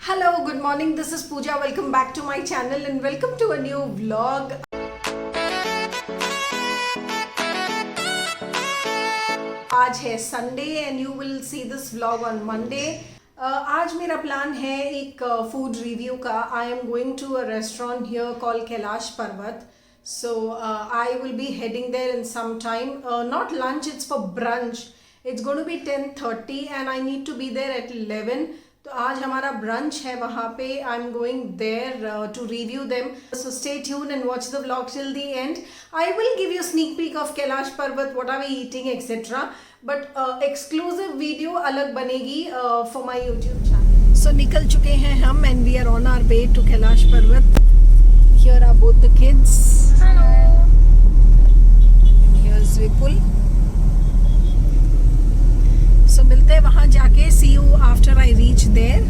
Hello, good morning. This is Pooja. Welcome back to my channel and welcome to a new vlog. आज है Sunday and you will see this vlog on Monday. आज मेरा plan है एक food review का. I am going to a restaurant here called Kailash Parvat. So I will be heading there in some time. Not lunch, it's for brunch. It's going to be 10:30 and I need to be there at 11. तो आज हमारा brunch है वहाँ पे. I am going there to review them, so stay tune and watch the vlog till the end. I will give you sneak peek of Kailash Parvat, what are we eating etcetera, but exclusive video अलग बनेगी for my YouTube channel. So निकल चुके हैं हम and we are on our way to Kailash Parvat. Here are both the kids. Here is Vipul. So मिलते हैं वहां जाके. See you after I reach there.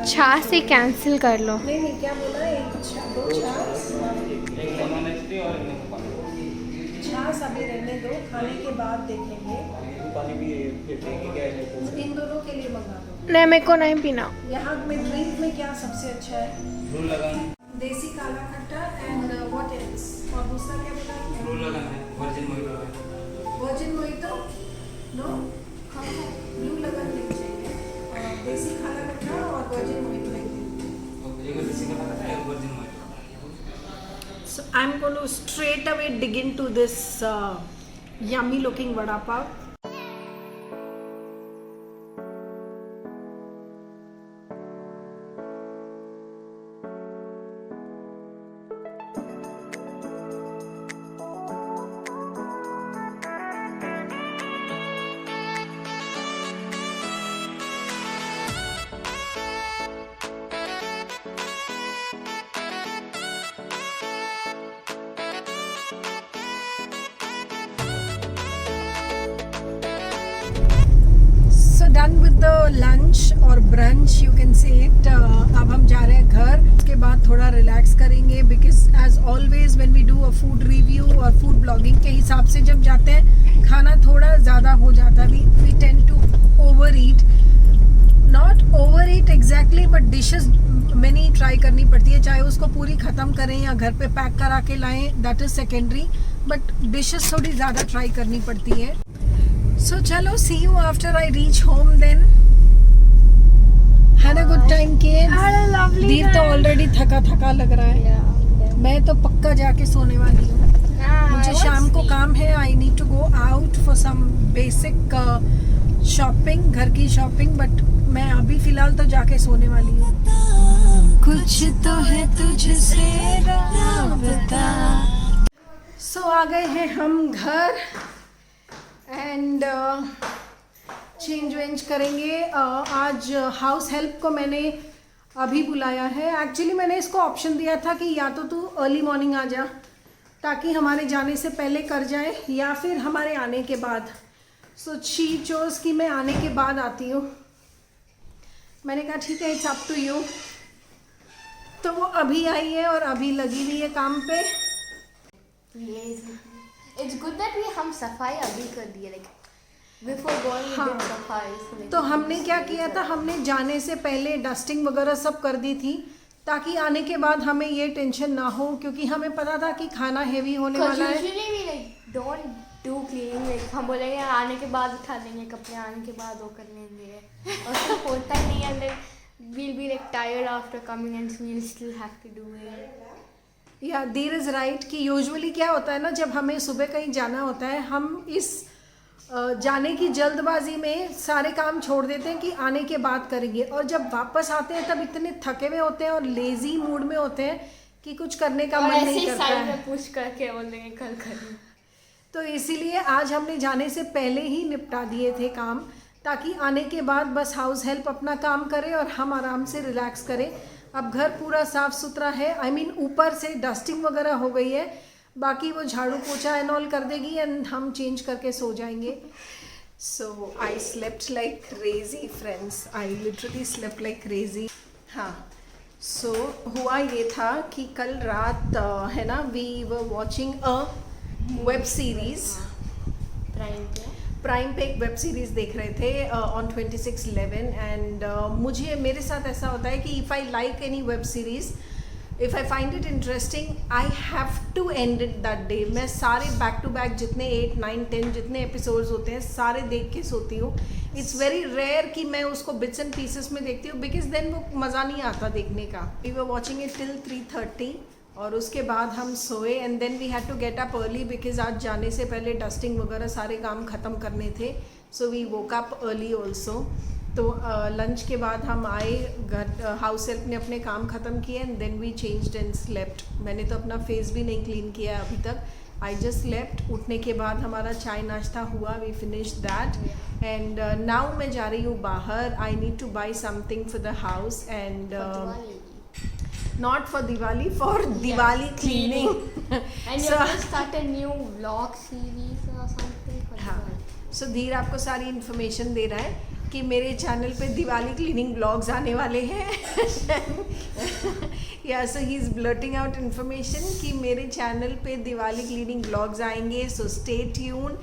छाछ से कैंसिल कर लो. नहीं क्या बोला है? दो छाछ अभी रहने दो, खाने के बाद देखेंगे. इन दोनों के लिए मंगा दो. नहीं, मेरे को नहीं पीना. यहाँ में ड्रिंक में क्या सबसे अच्छा है? देसी काला खट्टा एंड व्हाट एल्स, और दूसरा क्या बोला? Virgin mojito. नो, ब्लू लगन नहीं चाहिए. देसी काला खट्टा और वर्जिन मोहितो नहीं. So I'm going to straight away dig into this yummy looking vada pav. Done with the lunch और brunch, you can say it. अब हम जा रहे हैं घर. उसके बाद थोड़ा रिलैक्स करेंगे because as always when we do a food review और food blogging के हिसाब से जब जाते हैं खाना थोड़ा ज़्यादा हो जाता है. We tend to overeat. Not overeat exactly but dishes many try करनी पड़ती है, चाहे उसको पूरी ख़त्म करें या घर पे पैक करा के लाएं, that is secondary. But dishes थोड़ी ज़्यादा try करनी पड़ती है. So chalo, see you after I reach home then. Had a good time kids. Had a lovely Deer तो already थका लग रहा है. मैं तो पक्का जाके सोने वाली हूँ. मुझे शाम को काम है. I need to go out for some basic shopping, घर की shopping, but मैं अभी फिलहाल तो जाके सोने वाली हूँ. कुछ तो है तुझसे राबता. So आ गए हैं हम घर एंड चेंज वेंज करेंगे. आज हाउस हेल्प को मैंने अभी बुलाया है. एक्चुअली मैंने इसको ऑप्शन दिया था कि या तो तू अर्ली मॉर्निंग आ जा ताकि हमारे जाने से पहले कर जाए या फिर हमारे आने के बाद. सो शी चोज कि मैं आने के बाद आती हूँ. मैंने कहा ठीक है, इट्स अप टू यू. तो वो अभी आई है और अभी लगी हुई है काम पे. It's good that हम सफाई अभी कर दिए, like before going we did सफाई. तो हमने क्या किया था, हमने जाने से पहले डस्टिंग वगैरह सब कर दी थी ताकि आने के बाद हमें ये टेंशन ना हो, क्योंकि हमें पता था कि खाना हेवी होने वाला है. Usually we like don't do cleaning, like हम बोलेंगे आने के बाद उठा लेंगे कपड़े, आने के बाद वो कर लेंगे, और सब होता नहीं है. Like we'll be like tired after coming and we'll still have to do it. या देयर इज़ राइट कि यूजुअली क्या होता है ना, जब हमें सुबह कहीं जाना होता है हम इस जाने की जल्दबाजी में सारे काम छोड़ देते हैं कि आने के बाद करेंगे, और जब वापस आते हैं तब इतने थके हुए होते हैं और लेज़ी मूड में होते हैं कि कुछ करने का मन नहीं करता है. पुश करके बोलेंगे कल करेंगे. तो इसीलिए आज हमने जाने से पहले ही निपटा दिए थे काम ताकि आने के बाद बस हाउस हेल्प अपना काम करे और हम आराम से रिलैक्स करें। अब घर पूरा साफ़ सुथरा है, आई मीन ऊपर से डस्टिंग वगैरह हो गई है, बाकी वो झाड़ू पोछा एंड ऑल कर देगी एंड हम चेंज करके सो जाएंगे। So I slept like crazy friends, I literally slept like crazy. हाँ, सो हुआ ये था कि कल रात है ना, we were watching a web series, prime पे एक वेब सीरीज़ देख रहे थे ऑन 26/11 एंड मुझे मेरे साथ ऐसा होता है कि if I like any web series, if I find it interesting, I have to end it that day. मैं सारे बैक टू बैक जितने 8, 9, 10 जितने एपिसोड्स होते हैं सारे देख के सोती हूँ। इट्स वेरी रेयर कि मैं उसको बिट्स एंड पीसेस में देखती हूँ, बिकॉज देन वो मज़ा नहीं आता देखने का। We were watching it till 3:30 और उसके बाद हम सोए and then we had to get up early because आज जाने से पहले डस्टिंग वगैरह सारे काम ख़त्म करने थे। So we woke up early also. तो लंच के बाद हम आए घर, हाउस हेल्प ने अपने काम ख़त्म किए and then we changed and slept. मैंने तो अपना फेस भी नहीं क्लीन किया अभी तक, आई जस्ट स्लेप्ट। उठने के बाद हमारा चाय नाश्ता हुआ, we finish that and now मैं जा रही हूँ बाहर। I need to buy something for the house and not for Diwali, for Diwali cleaning. And you're going to start a new vlog series or something for Diwali. So धीर आपको सारी information दे रहा है कि मेरे चैनल पे Diwali cleaning blogs आने वाले हैं। या so he is blurting out information कि मेरे चैनल पे दिवाली क्लीनिंग ब्लॉग्स आएंगे, सो स्टे ट्यून।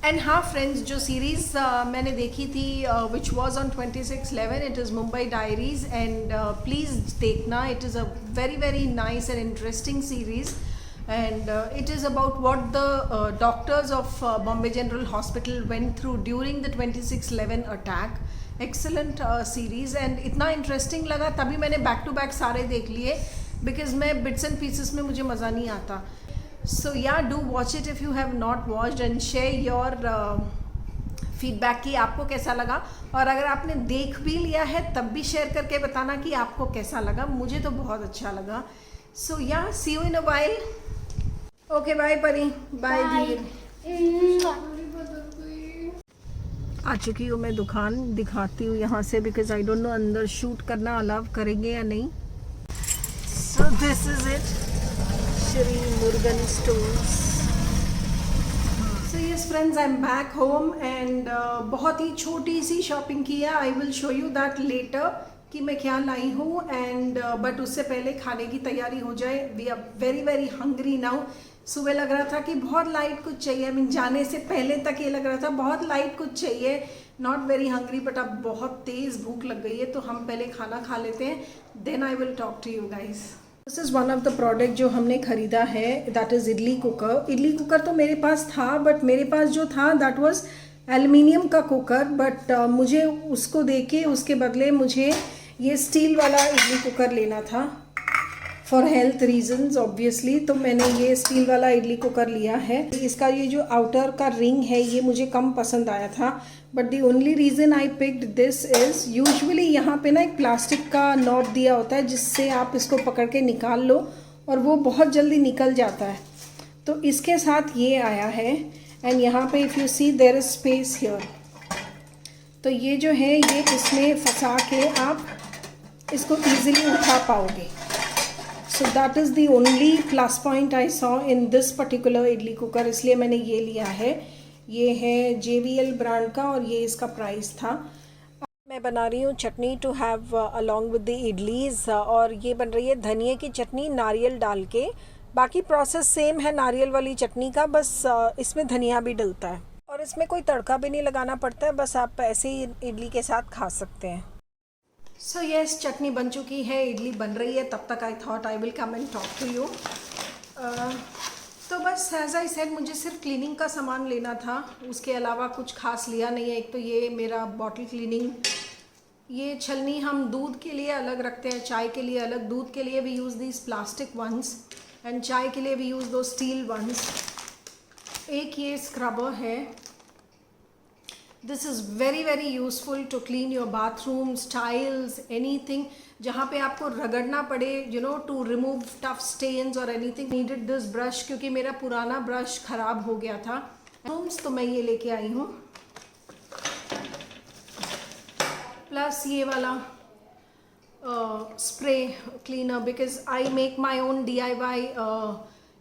एंड हाँ फ्रेंड्स, जो सीरीज़ मैंने देखी थी which was on 26/11, it is Mumbai diaries and please देखना। It is a very very nice and interesting series and it is about what the doctors of Bombay General Hospital went through during the 26/11 attack. Excellent series and इतना interesting लगा, तभी मैंने back to back सारे देख लिए because मैं bits and pieces में मुझे मज़ा नहीं आता। So yeah, do watch it if you have not watched and share your feedback कि आपको कैसा लगा, और अगर आपने देख भी लिया है तब भी शेयर करके बताना कि आपको कैसा लगा। मुझे तो बहुत अच्छा लगा। So yeah, see you in a while. Okay bye Pari, bye Dheer. आ चुकी हूँ मैं दुकान, दिखाती हूँ यहाँ से बिकॉज आई डोंट नो अंदर शूट करना अलाउ करेंगे या नहीं। So this is it, Shri Murugan stores. So yes friends, I am back home and बहुत ही छोटी सी शॉपिंग की है। I will show you that later कि मैं क्या लाई हूँ एंड बट उससे पहले खाने की तैयारी हो जाए। We are very very hungry now. सुबह लग रहा था कि बहुत लाइट कुछ चाहिए, आई मीन जाने से पहले तक ये लग रहा था बहुत लाइट कुछ चाहिए, नॉट वेरी हंग्री, बट अब बहुत तेज़ भूख लग गई है तो हम पहले खाना खा लेते हैं, then I will talk to you guys. This is one of the product जो हमने ख़रीदा है, that is idli cooker. Idli cooker तो मेरे पास था, बट मेरे पास जो था दैट वाज एल्युमिनियम का कुकर, बट मुझे उसको देके उसके बदले मुझे ये स्टील वाला इडली कुकर लेना था फॉर हेल्थ रीजंस ऑब्वियसली। तो मैंने ये स्टील वाला इडली कुकर लिया है। इसका ये जो आउटर का रिंग है ये मुझे कम पसंद आया था, but the only reason I picked this is usually यहाँ पे ना एक प्लास्टिक का नॉब दिया होता है जिससे आप इसको पकड़ के निकाल लो और वो बहुत जल्दी निकल जाता है। तो इसके साथ ये आया है एंड यहाँ पे if you see there is space here. तो ये जो है ये इसमें फंसा के आप इसको ईजिली उठा पाओगे। So that is the only plus point I saw in this particular idli cooker, इसलिए मैंने ये लिया है। ये है JVL ब्रांड का और ये इसका प्राइस था। मैं बना रही हूँ chutney to have along with the idlis, और ये बन रही है धनिए की चटनी नारियल डाल के। बाकी प्रोसेस सेम है नारियल वाली चटनी का, बस इसमें धनिया भी डलता है और इसमें कोई तड़का भी नहीं लगाना पड़ता है, बस आप ऐसे ही इडली के साथ खा सकते हैं। सो यस, चटनी बन चुकी है, इडली बन रही है। तब तक I thought I will come and talk to you. तो बस एज आई सेड, मुझे सिर्फ क्लीनिंग का सामान लेना था, उसके अलावा कुछ खास लिया नहीं है। एक तो ये मेरा बॉटल क्लीनिंग, ये छलनी हम दूध के लिए अलग रखते हैं, चाय के लिए अलग। दूध के लिए we use these plastic ones and चाय के लिए वी यूज़ दो स्टील वंस। एक ये स्क्रबर है, this is very very useful to clean your bathrooms, tiles, anything जहाँ पे आपको रगड़ना पड़े, you know, to remove tough stains और एनीथिंग। नीडेड दिस ब्रश क्योंकि मेरा पुराना ब्रश ख़राब हो गया था, तो मैं ये लेके आई हूँ। प्लस ये वाला spray cleaner, because I make my own DIY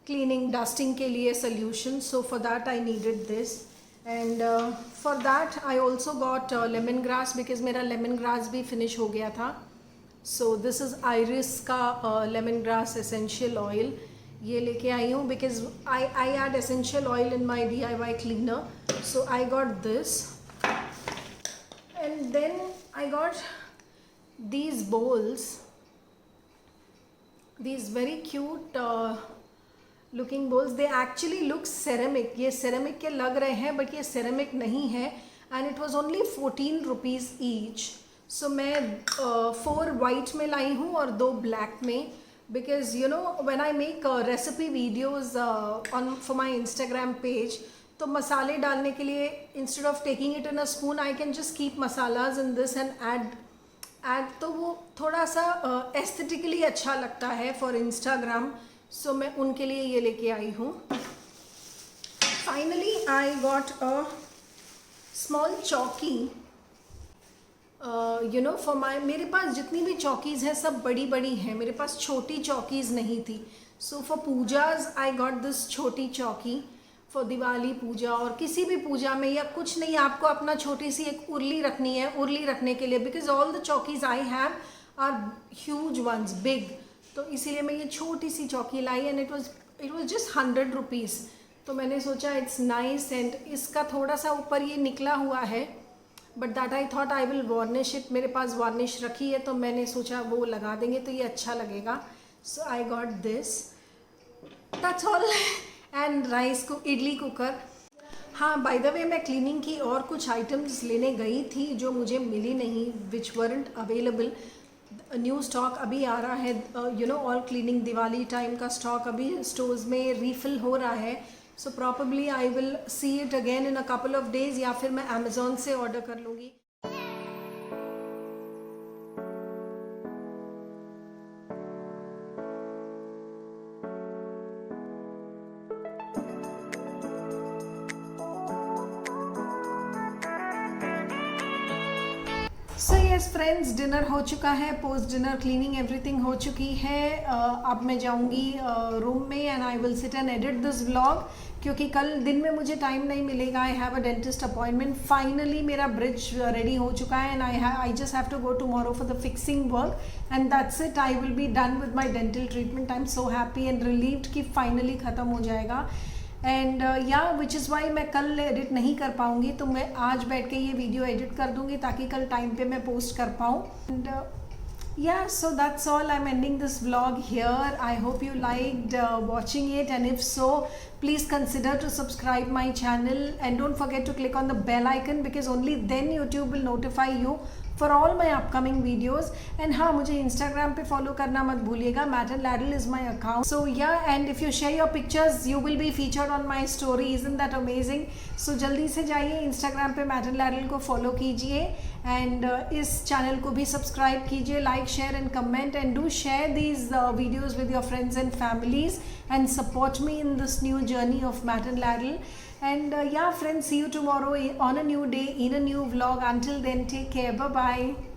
cleaning dusting के लिए solution. So for that I needed this. And for that I also got lemon grass, because मेरा लेमन ग्रास भी फिनिश हो गया था. सो दिस इज़ आयरिस का lemon grass essential oil. ये लेके आई हूँ because I add essential oil in my DIY cleaner. So I got this. And then I got these bowls, these very cute looking bowls. They actually look ceramic. ये ceramic के लग रहे हैं but ये ceramic नहीं है. And it was only 14 rupees each. So मैं 4 white में लाई हूँ और 2 black में, because you know when I make recipe videos for my Instagram page, तो मसाले डालने के लिए instead of taking it in a spoon I can just keep masalas in this and add तो वो थोड़ा सा एस्थेटिकली अच्छा लगता है फॉर इंस्टाग्राम. सो मैं उनके लिए ये लेके आई हूँ. Finally I got a small चौकी. यू नो फॉर माई, मेरे पास जितनी भी चौकीज़ हैं सब बड़ी बड़ी हैं, मेरे पास छोटी चौकीज़ नहीं थी. So for Pooja's I got this छोटी चौकी फॉर दिवाली पूजा और किसी भी पूजा में, या कुछ नहीं आपको अपना छोटी सी एक उर्ली रखनी है, उर्ली रखने के लिए, because all the chowkis I have are huge ones, big. तो इसीलिए मैं ये छोटी सी चौकी लाई and it was just 100 rupees. तो मैंने सोचा इट्स नाइस. एंड इसका थोड़ा सा ऊपर ये निकला हुआ है but that I thought I will varnish it. मेरे पास वार्निश रखी है तो मैंने सोचा वो लगा देंगे तो ये अच्छा लगेगा. So I got this. That's all. And rice को इडली कुकर. हाँ, बाय द वे मैं क्लीनिंग की और कुछ आइटम्स लेने गई थी जो मुझे मिली नहीं, which weren't available. New stock अभी आ रहा है, you know all cleaning Diwali time का स्टॉक अभी स्टोर्स में रीफिल हो रहा है. So probably I will see it again in a couple of days, या फिर मैं अमेज़ॉन से ऑर्डर कर लूँगी. सो यस फ्रेंड्स, डिनर हो चुका है, पोस्ट डिनर क्लीनिंग एवरीथिंग हो चुकी है. अब मैं जाऊंगी रूम में and I will sit and edit this vlog, क्योंकि कल दिन में मुझे टाइम नहीं मिलेगा. I have a dentist appointment. Finally मेरा ब्रिज रेडी हो चुका है and I just have to go tomorrow for the fixing work and that's it. I will be done with my dental treatment. I am so happy and relieved कि finally ख़त्म हो जाएगा. And या which is why मैं कल edit नहीं कर पाऊँगी, तो मैं आज बैठ के ये वीडियो एडिट कर दूँगी ताकि कल टाइम पे मैं पोस्ट कर पाऊँ. And yeah, so that's all. I'm ending this vlog here. I hope you liked watching it, and if so, please consider to subscribe my channel and don't forget to click on the bell icon, because only then YouTube will notify you for all my upcoming videos. And हाँ, मुझे Instagram पे follow करना मत भूलिएगा. Matt and Ladle is my account. So yeah, and if you share your pictures, you will be featured on my story. Isn't that amazing? So जल्दी से जाइए Instagram पे Matt and Ladle को follow कीजिए and इस channel को भी subscribe कीजिए, like, share and comment, and do share these videos with your friends and families and support me in this new journey of Matt and Ladle. And yeah friends, see you tomorrow on a new day in a new vlog. Until then, take care. Bye bye.